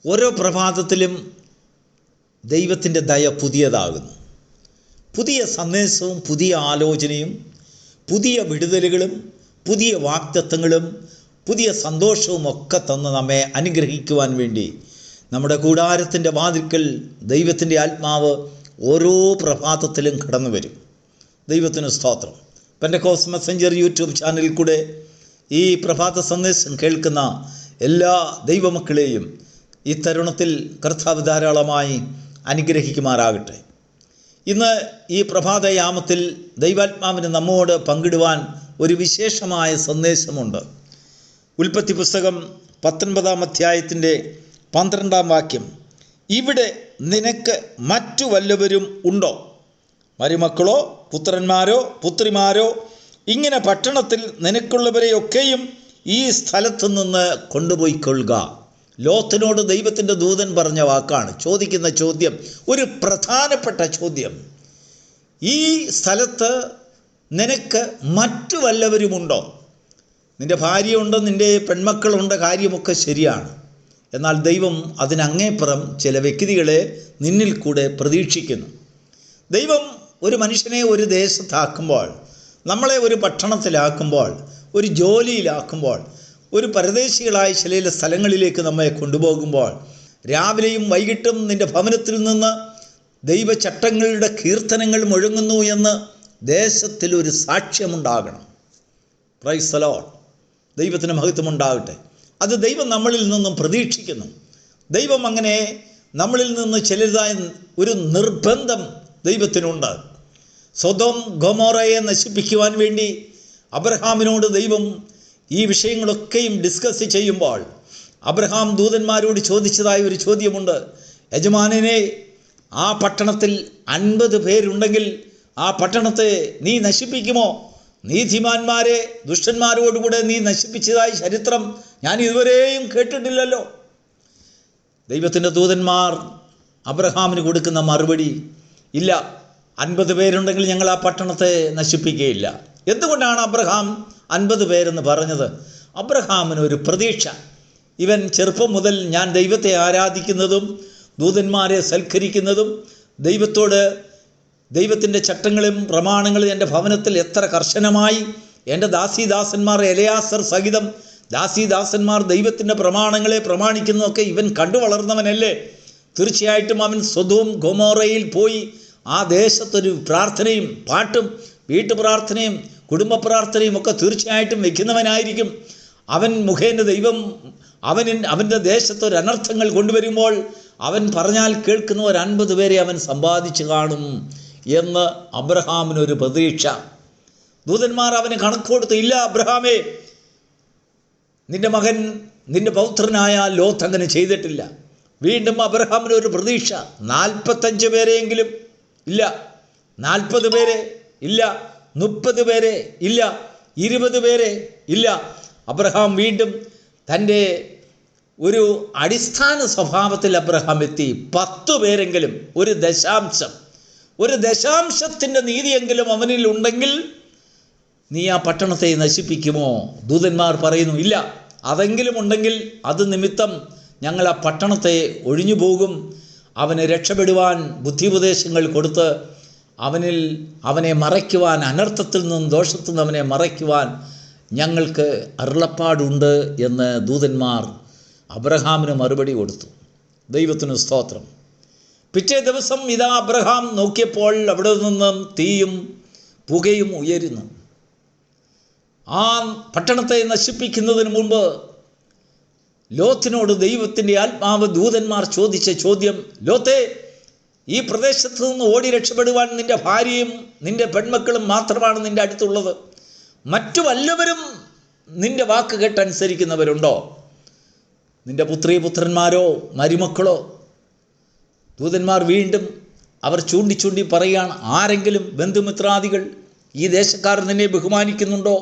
ഓരോ പ്രഭാതത്തിലും ദൈവത്തിൻ്റെ ദയ പുതിയതാകുന്നു. പുതിയ സന്ദേശവും പുതിയ ആലോചനയും പുതിയ വിടുതലുകളും പുതിയ വാഗ്ദത്തങ്ങളും പുതിയ സന്തോഷവും ഒക്കെ തന്ന് നമ്മെ അനുഗ്രഹിക്കുവാൻ വേണ്ടി നമ്മുടെ കൂടാരത്തിൻ്റെ വാതിൽക്കൽ ദൈവത്തിൻ്റെ ആത്മാവ് ഓരോ പ്രഭാതത്തിലും കടന്നു വരും. ദൈവത്തിന് സ്തോത്രം. പെന്തക്കോസ്റ്റ് മെസ്സഞ്ചർ യൂട്യൂബ് ചാനലിൽ കൂടെ ഈ പ്രഭാത സന്ദേശം കേൾക്കുന്ന എല്ലാ ദൈവമക്കളെയും ഈ തരുണത്തിൽ കർത്താവ് ധാരാളമായി അനുഗ്രഹിക്കുമാറാകട്ടെ. ഇന്ന് ഈ പ്രഭാതയാമത്തിൽ ദൈവാത്മാവിന് നമ്മോട് പങ്കിടുവാൻ ഒരു വിശേഷമായ സന്ദേശമുണ്ട്. ഉൽപ്പത്തി പുസ്തകം 19-ാം അധ്യായത്തിൻ്റെ 12-ാം വാക്യം, ഇവിടെ നിനക്ക് മറ്റു വല്ലവരും ഉണ്ടോ? മരുമക്കളോ പുത്രന്മാരോ പുത്രിമാരോ ഇങ്ങനെ പട്ടണത്തിൽ നിനക്കുള്ളവരെയൊക്കെയും ഈ സ്ഥലത്തു നിന്ന് കൊണ്ടുപോയിക്കൊള്ളുക. ലോത്തിനോട് ദൈവത്തിൻ്റെ ദൂതൻ പറഞ്ഞ വാക്കാണ്. ചോദിക്കുന്ന ചോദ്യം ഒരു പ്രധാനപ്പെട്ട ചോദ്യം. ഈ സ്ഥലത്ത് നിനക്ക് മറ്റു വല്ലവരുമുണ്ടോ? നിൻ്റെ ഭാര്യയുണ്ട്, നിൻ്റെ പെൺമക്കളുണ്ട്, കാര്യമൊക്കെ ശരിയാണ്. എന്നാൽ ദൈവം അതിനങ്ങേപ്പുറം ചില വ്യക്തികളെ നിന്നിൽ കൂടെ പ്രതീക്ഷിക്കുന്നു. ദൈവം ഒരു മനുഷ്യനെ ഒരു ദേശത്താക്കുമ്പോൾ, നമ്മളെ ഒരു പട്ടണത്തിലാക്കുമ്പോൾ, ഒരു ജോലിയിലാക്കുമ്പോൾ, ഒരു പരദേശികളായ ചില സ്ഥലങ്ങളിലേക്ക് നമ്മെ കൊണ്ടുപോകുമ്പോൾ, രാവിലെയും വൈകിട്ടും നിൻ്റെ ഭവനത്തിൽ നിന്ന് ദൈവചട്ടങ്ങളുടെ കീർത്തനങ്ങൾ മുഴങ്ങുന്നു എന്ന് ദേശത്തിലൊരു സാക്ഷ്യമുണ്ടാകണം. Praise the Lord. ദൈവത്തിന് മഹത്വമുണ്ടാകട്ടെ. അത് ദൈവം നമ്മളിൽ നിന്നും പ്രതീക്ഷിക്കുന്നു. ദൈവം അങ്ങനെ നമ്മളിൽ നിന്ന് ചിലതായ ഒരു നിർബന്ധം ദൈവത്തിനുണ്ട്. സൊദോം ഗൊമോറയെ നശിപ്പിക്കുവാൻ വേണ്ടി അബ്രഹാമിനോട് ദൈവം ഈ വിഷയങ്ങളൊക്കെയും ഡിസ്കസ് ചെയ്യുമ്പോൾ അബ്രഹാം ദൂതന്മാരോട് ചോദിച്ചതായ ഒരു ചോദ്യമുണ്ട്. യജമാനനെ, ആ പട്ടണത്തിൽ 50 പേരുണ്ടെങ്കിൽ ആ പട്ടണത്തെ നീ നശിപ്പിക്കുമോ? നീതിമാന്മാരെ ദുഷ്ടന്മാരോടുകൂടെ നീ നശിപ്പിച്ചതായി ചരിത്രം ഞാൻ ഇതുവരെയും കേട്ടിട്ടില്ലല്ലോ. ദൈവത്തിൻ്റെ ദൂതന്മാർ അബ്രഹാമിന് കൊടുക്കുന്ന മറുപടി, ഇല്ല, 50 പേരുണ്ടെങ്കിൽ ഞങ്ങൾ ആ പട്ടണത്തെ നശിപ്പിക്കുകയില്ല. എന്തുകൊണ്ടാണ് അബ്രഹാം 50 പേരെന്ന് പറഞ്ഞത്? അബ്രഹാമിനൊരു പ്രതീക്ഷ. ഇവൻ ചെറുപ്പം മുതൽ ഞാൻ ദൈവത്തെ ആരാധിക്കുന്നതും ദൂതന്മാരെ സൽക്കരിക്കുന്നതും ദൈവത്തിൻ്റെ ചട്ടങ്ങളും പ്രമാണങ്ങളും എൻ്റെ ഭവനത്തിൽ എത്ര കർശനമായി എൻ്റെ ദാസീദാസന്മാർ എലയാസർ സഹിതം ദാസീദാസന്മാർ ദൈവത്തിൻ്റെ പ്രമാണങ്ങളെ പ്രമാണിക്കുന്നതൊക്കെ ഇവൻ കണ്ടു വളർന്നവനല്ലേ. തീർച്ചയായിട്ടും അവൻ സൊദോം ഗൊമോറയിൽ പോയി ആ ദേശത്തൊരു പ്രാർത്ഥനയും പാട്ടും വീട്ടുപ്രാർത്ഥനയും കുടുംബ പ്രാർത്ഥനയും ഒക്കെ തീർച്ചയായിട്ടും വയ്ക്കുന്നവനായിരിക്കും. അവൻ മുഖേന ദൈവം അവൻ്റെ ദേശത്തൊരു അനർത്ഥങ്ങൾ കൊണ്ടുവരുമ്പോൾ അവൻ പറഞ്ഞാൽ കേൾക്കുന്ന ഒരു 50 പേരെ അവൻ സമ്പാദിച്ചു കാണും എന്ന് അബ്രഹാമിനൊരു പ്രതീക്ഷ. ദൂതന്മാർ അവന് കണക്ക് കൊടുത്തു, ഇല്ല അബ്രഹാമേ, നിൻ്റെ മകൻ നിൻ്റെ പൗത്രനായ ലോത്ത് അങ്ങനെ ചെയ്തിട്ടില്ല. വീണ്ടും അബ്രഹാമിനൊരു പ്രതീക്ഷ, 45 പേരെയെങ്കിലും ഇല്ല, 40 പേരെ ഇല്ല, 30 പേരെ ഇല്ല, 20 പേരെ ഇല്ല. അബ്രഹാം വീണ്ടും തൻ്റെ ഒരു അടിസ്ഥാന സ്വഭാവത്തിൽ അബ്രഹാം എത്തി. 10 പേരെങ്കിലും, ഒരു ദശാംശത്തിൻ്റെ നീതിയെങ്കിലും അവനിൽ ഉണ്ടെങ്കിൽ നീ ആ പട്ടണത്തെ നശിപ്പിക്കുമോ? ദൂതന്മാർ പറയുന്നു, ഇല്ല, അതെങ്കിലും ഉണ്ടെങ്കിൽ അത് നിമിത്തം ഞങ്ങൾ ആ പട്ടണത്തെ ഒഴിഞ്ഞു പോകും. അവന് രക്ഷപ്പെടുവാൻ ബുദ്ധിയുപദേശങ്ങൾ കൊടുത്ത് അവനെ മറയ്ക്കുവാൻ, അനർത്ഥത്തിൽ നിന്നും ദോഷത്തിൽ നിന്ന് അവനെ മറയ്ക്കുവാൻ ഞങ്ങൾക്ക് അരുളപ്പാടുണ്ട് എന്ന് ദൂതന്മാർ അബ്രഹാമിന് മറുപടി കൊടുത്തു. ദൈവത്തിന് സ്തോത്രം. പിറ്റേ ദിവസം ഇതാ അബ്രഹാം നോക്കിയപ്പോൾ അവിടെ നിന്നും തീയും പുകയും ഉയരുന്നു. ആ പട്ടണത്തെ നശിപ്പിക്കുന്നതിന് മുമ്പ് ലോത്തിനോട് ദൈവത്തിൻ്റെ ആത്മാവ് ദൂതന്മാർ ചോദിച്ച ചോദ്യം, ലോത്തേ, ഈ പ്രദേശത്ത് നിന്ന് ഓടി രക്ഷപ്പെടുവാൻ നിൻ്റെ ഭാര്യയും നിൻ്റെ പെൺമക്കളും മാത്രമാണ് നിൻ്റെ അടുത്തുള്ളത്. മറ്റു വല്ലവരും നിൻ്റെ വാക്ക് കേട്ടനുസരിക്കുന്നവരുണ്ടോ? നിൻ്റെ പുത്രിപുത്രന്മാരോ മരുമക്കളോ? ദൂതന്മാർ വീണ്ടും അവർ ചൂണ്ടി പറയുകയാണ്, ആരെങ്കിലും ബന്ധുമിത്രാദികൾ ഈ ദേശക്കാർ നിന്നെ ബഹുമാനിക്കുന്നുണ്ടോ?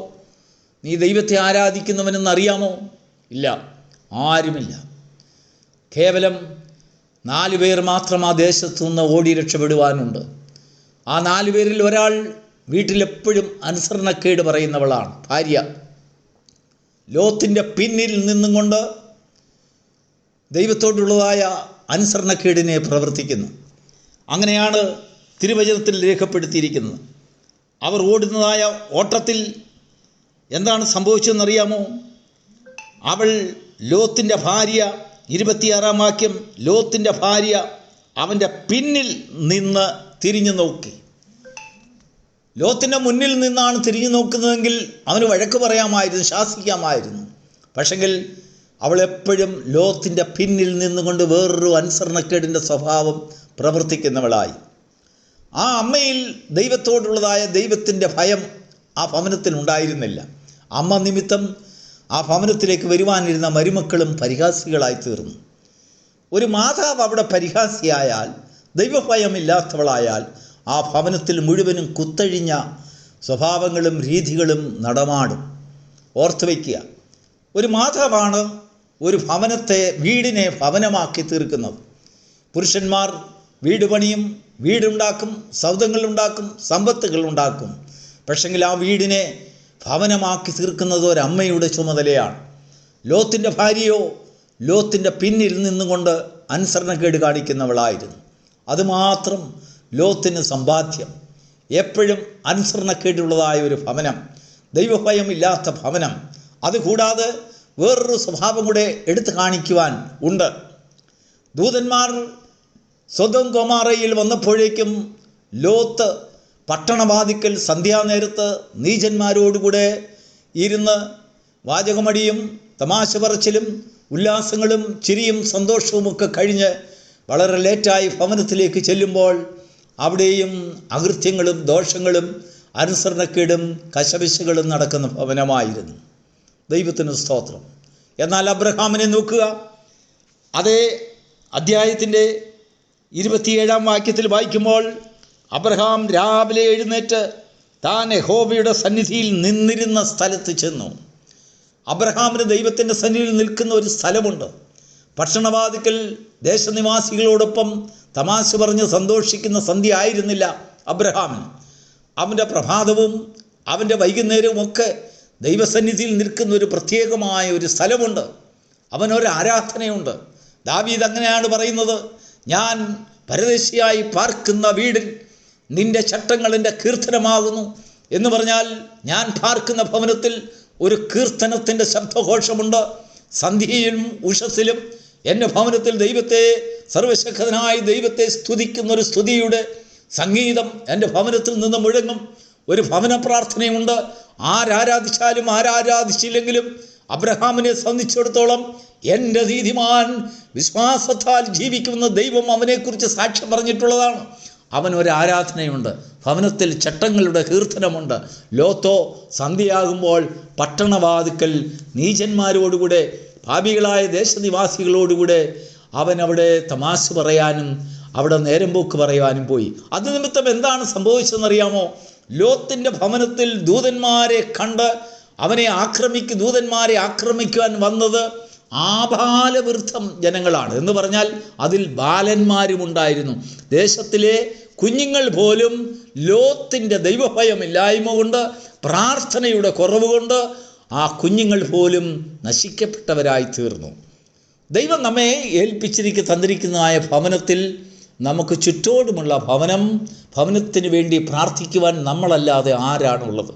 നീ ദൈവത്തെ ആരാധിക്കുന്നവനെന്നറിയാമോ? ഇല്ല, ആരുമില്ല. കേവലം 4 പേർ മാത്രം ആ ദേശത്തു നിന്ന് ഓടി രക്ഷപ്പെടുവാനുണ്ട്. ആ 4 പേരിൽ ഒരാൾ വീട്ടിലെപ്പോഴും അനുസരണക്കേട് പറയുന്നവളാണ്, ഭാര്യ. ലോത്തിൻ്റെ പിന്നിൽ നിന്നും കൊണ്ട് ദൈവത്തോടുള്ളതായ അനുസരണക്കേടിനെ പ്രവർത്തിക്കുന്നു. അങ്ങനെയാണ് തിരുവചനത്തിൽ രേഖപ്പെടുത്തിയിരിക്കുന്നത്. അവർ ഓടുന്നതായ ഓട്ടത്തിൽ എന്താണ് സംഭവിച്ചതെന്നറിയാമോ? അവൾ ലോത്തിൻ്റെ ഭാര്യ, 26-ാം വാക്യം, ലോത്തിൻ്റെ ഭാര്യ അവൻ്റെ പിന്നിൽ നിന്ന് തിരിഞ്ഞു നോക്കി. ലോത്തിൻ്റെ മുന്നിൽ നിന്നാണ് തിരിഞ്ഞു നോക്കുന്നതെങ്കിൽ അവന് വഴക്ക് പറയാമായിരുന്നു, ശാസിക്കാമായിരുന്നു. പക്ഷെങ്കിൽ അവൾ എപ്പോഴും ലോത്തിൻ്റെ പിന്നിൽ നിന്നുകൊണ്ട് വേറൊരു അനുസരണക്കേടിൻ്റെ സ്വഭാവം പ്രവർത്തിക്കുന്നവളായി. ആ അമ്മയിൽ ദൈവത്തോടുള്ളതായ ദൈവത്തിൻ്റെ ഭയം ആ ഭവനത്തിൽ ഉണ്ടായിരുന്നില്ല. അമ്മ നിമിത്തം ആ ഭവനത്തിലേക്ക് വരുവാനിരുന്ന മരുമക്കളും പരിഹാസികളായി തീർന്നു. ഒരു മാതാവ് അവിടെ പരിഹാസിയായാൽ, ദൈവഭയമില്ലാത്തവളായാൽ, ആ ഭവനത്തിൽ മുഴുവനും കുത്തഴിഞ്ഞ സ്വഭാവങ്ങളും രീതികളും നടമാടും. ഓർത്തു വയ്ക്കുക, ഒരു മാതാവാണ് ഒരു വീടിനെ ഭവനമാക്കി തീർക്കുന്നത്. പുരുഷന്മാർ വീട് പണിയും, വീടുണ്ടാക്കും, സൗധങ്ങളുണ്ടാക്കും, സമ്പത്തുകളുണ്ടാക്കും. പക്ഷെങ്കിൽ ആ വീടിനെ ഭവനമാക്കി തീർക്കുന്നത് ഒരമ്മയുടെ ചുമതലയാണ്. ലോത്തിൻ്റെ ഭാര്യയോ ലോത്തിൻ്റെ പിന്നിൽ നിന്നുകൊണ്ട് അനുസരണക്കേട് കാണിക്കുന്നവളായിരുന്നു. അതുമാത്രം ലോത്തിന് സമ്പാദ്യം. എപ്പോഴും അനുസരണക്കേടുള്ളതായ ഒരു ഭവനം, ദൈവഭയമില്ലാത്ത ഭവനം. അതുകൂടാതെ വേറൊരു സ്വഭാവം കൂടെ എടുത്തു കാണിക്കുവാൻ ഉണ്ട്. ദൂതന്മാർ സൊദോം ഗൊമോറയിൽ വന്നപ്പോഴേക്കും ലോത്ത് പട്ടണവാതിക്കൽ സന്ധ്യാനേരത്ത് നീചന്മാരോടുകൂടെ ഇരുന്ന് വാചകമടിയും തമാശ പറച്ചിലും ഉല്ലാസങ്ങളും ചിരിയും സന്തോഷവുമൊക്കെ കഴിഞ്ഞ് വളരെ ലേറ്റായി ഭവനത്തിലേക്ക് ചെല്ലുമ്പോൾ അവിടെയും അകൃത്യങ്ങളും ദോഷങ്ങളും അനുസരണക്കേടും കശപിശകളും നടക്കുന്ന ഭവനമായിരുന്നു. ദൈവത്തിന് സ്തോത്രം. എന്നാൽ അബ്രഹാമിനെ നോക്കുക. അതേ അധ്യായത്തിൻ്റെ 27-ാം വാക്യത്തിൽ വായിക്കുമ്പോൾ, അബ്രഹാം രാവിലെ എഴുന്നേറ്റ് താൻ യഹോവയുടെ സന്നിധിയിൽ നിന്നിരുന്ന സ്ഥലത്ത് ചെന്നു. അബ്രഹാമിന് ദൈവത്തിൻ്റെ സന്നിധിയിൽ നിൽക്കുന്ന ഒരു സ്ഥലമുണ്ട്. പട്ടണവാതിക്കൽ ദേശനിവാസികളോടൊപ്പം തമാശ പറഞ്ഞ് സന്തോഷിക്കുന്ന സന്ധ്യ ആയിരുന്നില്ല അബ്രഹാമിന്. അവൻ്റെ പ്രഭാതവും അവൻ്റെ വൈകുന്നേരവും ഒക്കെ ദൈവസന്നിധിയിൽ നിൽക്കുന്ന ഒരു പ്രത്യേകമായ ഒരു സ്ഥലമുണ്ട്. അവനൊരു ആരാധനയുണ്ട്. ദാവീദ് അങ്ങനെയാണ് പറയുന്നത്, ഞാൻ പരദേശിയായി പാർക്കുന്ന വീടിൽ നിന്റെ ചട്ടങ്ങൾ എൻ്റെ കീർത്തനമാകുന്നു എന്ന് പറഞ്ഞാൽ, ഞാൻ പാർക്കുന്ന ഭവനത്തിൽ ഒരു കീർത്തനത്തിൻ്റെ ശബ്ദഘോഷമുണ്ട്. സന്ധ്യയിലും ഉഷസ്സിലും എൻ്റെ ഭവനത്തിൽ ദൈവത്തെ, സർവശക്തനായ ദൈവത്തെ സ്തുതിക്കുന്ന ഒരു സ്തുതിയുടെ സംഗീതം എൻ്റെ ഭവനത്തിൽ നിന്ന് മുഴങ്ങും. ഒരു ഭവന പ്രാർത്ഥനയുണ്ട്. ആരാരാധിച്ചാലും ആരാരാധിച്ചില്ലെങ്കിലും അബ്രഹാമിനെ സംബന്ധിച്ചിടത്തോളം എൻ്റെ നീതിമാൻ വിശ്വാസത്താൽ ജീവിക്കുന്ന ദൈവം അവനെക്കുറിച്ച് സാക്ഷ്യം പറഞ്ഞിട്ടുള്ളതാണ്. അവനൊരു ആരാധനയുണ്ട്. ഭവനത്തിൽ ചട്ടങ്ങളുടെ കീർത്തനമുണ്ട്. ലോത്തോ സന്ധ്യയാകുമ്പോൾ പട്ടണവാതിക്കൽ നീചന്മാരോടുകൂടെ, പാപികളായ ദേശനിവാസികളോടുകൂടെ അവൻ അവിടെ തമാശ പറയാനും അവിടെ നേരം പോക്ക് പറയുവാനും പോയി. അത് നിമിത്തം എന്താണ് സംഭവിച്ചതെന്നറിയാമോ? ലോത്തിൻ്റെ ഭവനത്തിൽ ദൂതന്മാരെ കണ്ട് ദൂതന്മാരെ ആക്രമിക്കുവാൻ വന്നത് ആബാലവൃദ്ധം ജനങ്ങളാണ്. എന്ന് പറഞ്ഞാൽ അതിൽ ബാലന്മാരുമുണ്ടായിരുന്നു. ദേശത്തിലെ കുഞ്ഞുങ്ങൾ പോലും ലോത്തിൻ്റെ ദൈവഭയമില്ലായ്മ കൊണ്ട്, പ്രാർത്ഥനയുടെ കുറവ് കൊണ്ട് ആ കുഞ്ഞുങ്ങൾ പോലും നശിക്കപ്പെട്ടവരായി തീർന്നു. ദൈവം നമ്മെ തന്നിരിക്കുന്നതായ ഭവനത്തിൽ നമുക്ക് ചുറ്റോടുമുള്ള ഭവനത്തിന് വേണ്ടി പ്രാർത്ഥിക്കുവാൻ നമ്മളല്ലാതെ ആരാണുള്ളത്?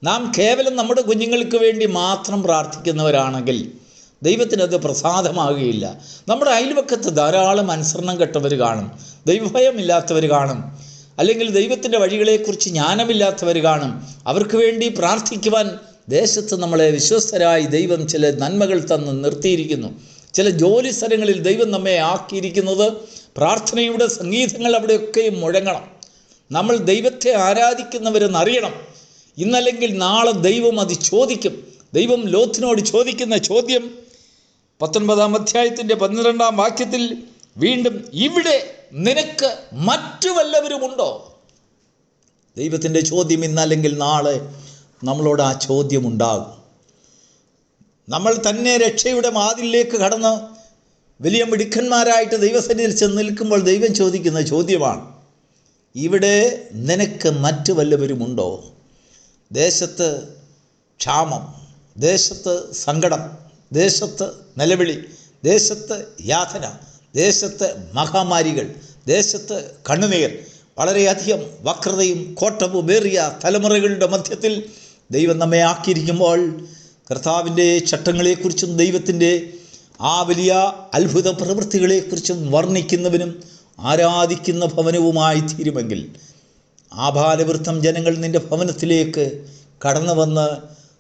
നാം കേവലം നമ്മുടെ കുഞ്ഞുങ്ങൾക്ക് വേണ്ടി മാത്രം പ്രാർത്ഥിക്കുന്നവരാണെങ്കിൽ ദൈവത്തിനത് പ്രസാദമാകുകയില്ല. നമ്മുടെ അയൽവക്കത്ത് ധാരാളം അനുസരണം കെട്ടവർ കാണും, ദൈവഭയമില്ലാത്തവർ കാണും, അല്ലെങ്കിൽ ദൈവത്തിൻ്റെ വഴികളെക്കുറിച്ച് ജ്ഞാനമില്ലാത്തവർ കാണും. അവർക്ക് വേണ്ടി പ്രാർത്ഥിക്കുവാൻ ദേശത്ത് നമ്മളെ വിശ്വസ്തരായി ദൈവം ചില നന്മകൾ തന്ന് നിർത്തിയിരിക്കുന്നു. ചില ജോലി സ്ഥലങ്ങളിൽ ദൈവം നമ്മെ ആക്കിയിരിക്കുന്നത് പ്രാർത്ഥനയുടെ സംഗീതങ്ങൾ അവിടെയൊക്കെയും മുഴങ്ങണം. നമ്മൾ ദൈവത്തെ ആരാധിക്കുന്നവരെന്നറിയണം. ഇന്നല്ലെങ്കിൽ നാളെ ദൈവം അത് ചോദിക്കും. ദൈവം ലോത്തിനോട് ചോദിക്കുന്ന ചോദ്യം 19-ാം അധ്യായത്തിൻ്റെ 12-ാം വാക്യത്തിൽ വീണ്ടും, ഇവിടെ നിനക്ക് മറ്റു വല്ലവരുമുണ്ടോ? ദൈവത്തിൻ്റെ ചോദ്യം ഇന്നല്ലെങ്കിൽ നാളെ നമ്മളോട് ആ ചോദ്യമുണ്ടാകും. നമ്മൾ തന്നെ രക്ഷയുടെ വാതിലിലേക്ക് കടന്ന് വലിയ മിടുക്കന്മാരായിട്ട് ദൈവസന്നിധിയിൽ ചെന്ന് നിൽക്കുമ്പോൾ ദൈവം ചോദിക്കുന്ന ചോദ്യമാണ്, ഇവിടെ നിനക്ക് മറ്റു വല്ലവരുമുണ്ടോ? ദേശത്ത് ക്ഷാമം, ദേശത്ത് സങ്കടം, ദേശത്ത് നിലവിളി, ദേശത്ത് യാതന, ദേശത്ത് മഹാമാരികൾ, ദേശത്ത് കണ്ണുനീർ, വളരെയധികം വക്രതയും കോട്ടവുമേറിയ തലമുറകളുടെ മധ്യത്തിൽ ദൈവം നമ്മെ ആക്കിയിരിക്കുമ്പോൾ കർത്താവിൻ്റെ ചട്ടങ്ങളെക്കുറിച്ചും ദൈവത്തിൻ്റെ ആ വലിയ അത്ഭുത പ്രവൃത്തികളെക്കുറിച്ചും വർണ്ണിക്കുന്നവനും ആരാധിക്കുന്ന ഭവനവുമായി തീരുമെങ്കിൽ ആഭാരവൃത്തം ജനങ്ങൾ നിൻ്റെ ഭവനത്തിലേക്ക് കടന്നു വന്ന്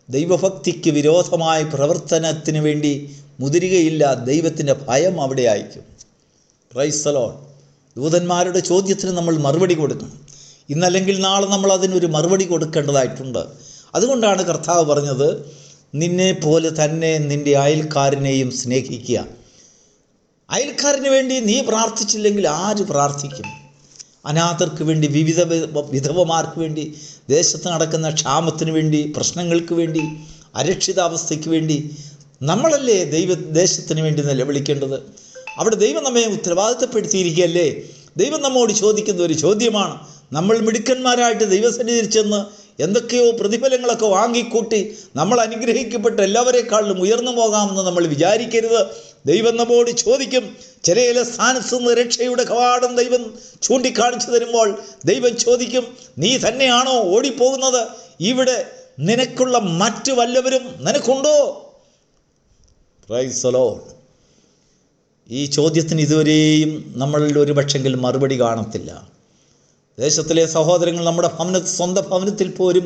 ദൈവഭക്തിക്ക് വിരോധമായ പ്രവർത്തനത്തിന് വേണ്ടി മുതിരുകയില്ല. ദൈവത്തിൻ്റെ ഭയം അവിടെ അയക്കും. Praise the Lord. ദൂതന്മാരുടെ ചോദ്യത്തിന് നമ്മൾ മറുപടി കൊടുക്കണം. ഇന്നല്ലെങ്കിൽ നാളെ നമ്മൾ അതിനൊരു മറുപടി കൊടുക്കേണ്ടതായിട്ടുണ്ട്. അതുകൊണ്ടാണ് കർത്താവ് പറഞ്ഞത്, നിന്നെ പോലെ തന്നെ നിൻ്റെ അയൽക്കാരനെയും സ്നേഹിക്കുക. അയൽക്കാരന് വേണ്ടി നീ പ്രാർത്ഥിച്ചില്ലെങ്കിൽ ആര് പ്രാർത്ഥിക്കും? അനാഥർക്ക് വേണ്ടി, വിധവമാർക്ക് വേണ്ടി, ദേശത്ത് നടക്കുന്ന ക്ഷാമത്തിന് വേണ്ടി, പ്രശ്നങ്ങൾക്ക് വേണ്ടി, അരക്ഷിതാവസ്ഥയ്ക്ക് വേണ്ടി നമ്മളല്ലേ ദേശത്തിന് വേണ്ടി നിലവിളിക്കേണ്ടത്? അവിടെ ദൈവം നമ്മെ ഉത്തരവാദിത്തപ്പെടുത്തിയിരിക്കുകയല്ലേ? ദൈവം നമ്മോട് ചോദിക്കുന്ന ഒരു ചോദ്യമാണ്. നമ്മൾ മിടുക്കന്മാരായിട്ട് ദൈവസന്നിധിയിൽ ചെന്ന് എന്തൊക്കെയോ പ്രതിഫലങ്ങളൊക്കെ വാങ്ങിക്കൂട്ടി നമ്മൾ അനുഗ്രഹിക്കപ്പെട്ട എല്ലാവരെക്കാളിലും ഉയർന്നു പോകാമെന്ന് നമ്മൾ വിചാരിക്കരുത്. ദൈവം നമ്മോട് ചോദിക്കും. ചില സ്ഥാനത്ത് നിന്ന് രക്ഷയുടെ കവാടം ദൈവം ചൂണ്ടിക്കാണിച്ചു തരുമ്പോൾ ദൈവം ചോദിക്കും, നീ തന്നെയാണോ ഓടിപ്പോകുന്നത്? ഇവിടെ നിനക്കുള്ള മറ്റു വല്ലവരും നിനക്കുണ്ടോ? Price the Lord. ഈ ചോദ്യത്തിന് ഇതുവരെയും നമ്മളിൽ ഒരു പക്ഷെങ്കിലും മറുപടി കാണത്തില്ല. ദേശത്തിലെ സഹോദരങ്ങൾ നമ്മുടെ സ്വന്തം ഭവനത്തിൽ പോലും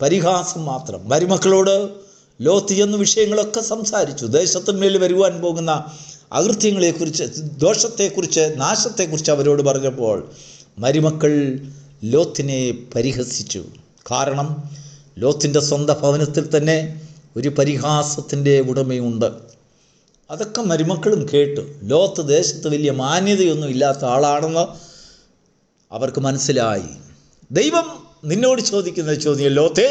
പരിഹാസം മാത്രം. മരുമക്കളോട് ലോത്ത് എന്ന വിഷയങ്ങളൊക്കെ സംസാരിച്ചു. ദേശത്തിന്മേൽ വരുവാൻ പോകുന്ന അകൃത്യങ്ങളെക്കുറിച്ച്, ദോഷത്തെക്കുറിച്ച്, നാശത്തെക്കുറിച്ച് അവരോട് പറഞ്ഞപ്പോൾ മരുമക്കൾ ലോത്തിനെ പരിഹസിച്ചു. കാരണം ലോത്തിൻ്റെ സ്വന്തം ഭവനത്തിൽ തന്നെ ഒരു പരിഹാസത്തിൻ്റെ ഉടമയുണ്ട്. അതൊക്കെ മരുമക്കളും കേട്ടു. ലോത്ത് ദേശത്ത് വലിയ മാന്യതയൊന്നും ഇല്ലാത്ത ആളാണെന്ന് അവർക്ക് മനസ്സിലായി. ദൈവം നിന്നോട് ചോദിക്കുന്ന ചോദ്യം, ലോത്തേ,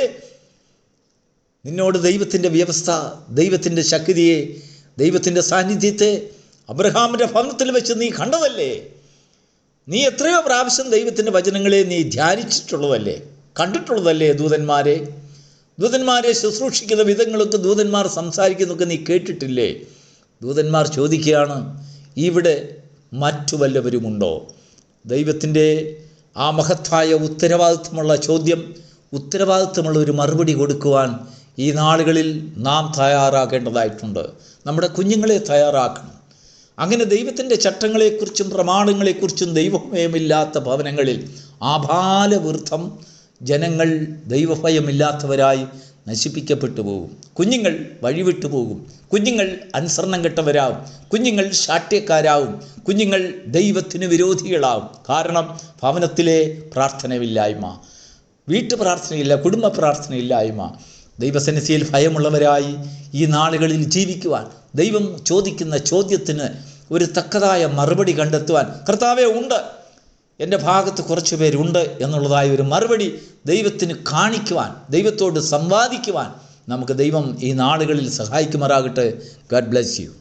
നിന്നോട് ദൈവത്തിൻ്റെ വ്യവസ്ഥ, ദൈവത്തിൻ്റെ ശക്തിയെ, ദൈവത്തിൻ്റെ സാന്നിധ്യത്തെ അബ്രഹാമിൻ്റെ ഭവനത്തിൽ വെച്ച് നീ കണ്ടതല്ലേ? നീ എത്രയോ പ്രാവശ്യം ദൈവത്തിൻ്റെ വചനങ്ങളെ നീ ധ്യാനിച്ചിട്ടുള്ളതല്ലേ, കണ്ടിട്ടുള്ളതല്ലേ? ദൂതന്മാരെ ശുശ്രൂഷിക്കുന്ന വിധങ്ങളൊക്കെ, ദൂതന്മാർ സംസാരിക്കുന്നതൊക്കെ നീ കേട്ടിട്ടില്ലേ? ദൂതന്മാർ ചോദിക്കുകയാണ്, ഇവിടെ മറ്റു വല്ലവരുമുണ്ടോ? ദൈവത്തിൻ്റെ ആ മഹത്തായ ഉത്തരവാദിത്വമുള്ള ചോദ്യം, ഉത്തരവാദിത്വമുള്ള ഒരു മറുപടി കൊടുക്കുവാൻ ഈ നാളുകളിൽ നാം തയ്യാറാകേണ്ടതായിട്ടുണ്ട്. നമ്മുടെ കുഞ്ഞുങ്ങളെ തയ്യാറാക്കണം. അങ്ങനെ ദൈവത്തിൻ്റെ ചട്ടങ്ങളെക്കുറിച്ചും പ്രമാണങ്ങളെക്കുറിച്ചും ദൈവഭയമില്ലാത്ത ഭവനങ്ങളിൽ ആഭാലവൃദ്ധം ജനങ്ങൾ ദൈവഭയമില്ലാത്തവരായി നശിപ്പിക്കപ്പെട്ടു പോകും. കുഞ്ഞുങ്ങൾ വഴിവിട്ടു പോകും. കുഞ്ഞുങ്ങൾ അനുസരണം കെട്ടവരാകും. കുഞ്ഞുങ്ങൾ ശാഠ്യക്കാരാകും. കുഞ്ഞുങ്ങൾ ദൈവത്തിന് വിരോധികളാകും. കാരണം ഭവനത്തിലെ പ്രാർത്ഥനയില്ലായ്മ, വീട്ടു പ്രാർത്ഥനയില്ല, കുടുംബ പ്രാർത്ഥനയില്ലായ്മ. ദൈവസന്നിധിയിൽ ഭയമുള്ളവരായി ഈ നാളുകളിൽ ജീവിക്കുവാൻ, ദൈവം ചോദിക്കുന്ന ചോദ്യത്തിന് ഒരു തക്കതായ മറുപടി കണ്ടെത്തുവാൻ കർത്താവേ ഉണ്ട്, എൻ്റെ ഭാഗത്ത് കുറച്ച് പേരുണ്ട് എന്നുള്ളതായ ഒരു മറുപടി ദൈവത്തിന് കാണിക്കുവാൻ, ദൈവത്തോട് സംവാദിക്കുവാൻ നമുക്ക് ദൈവം ഈ നാളുകളിൽ സഹായിക്കുമാറാകട്ടെ. God bless you.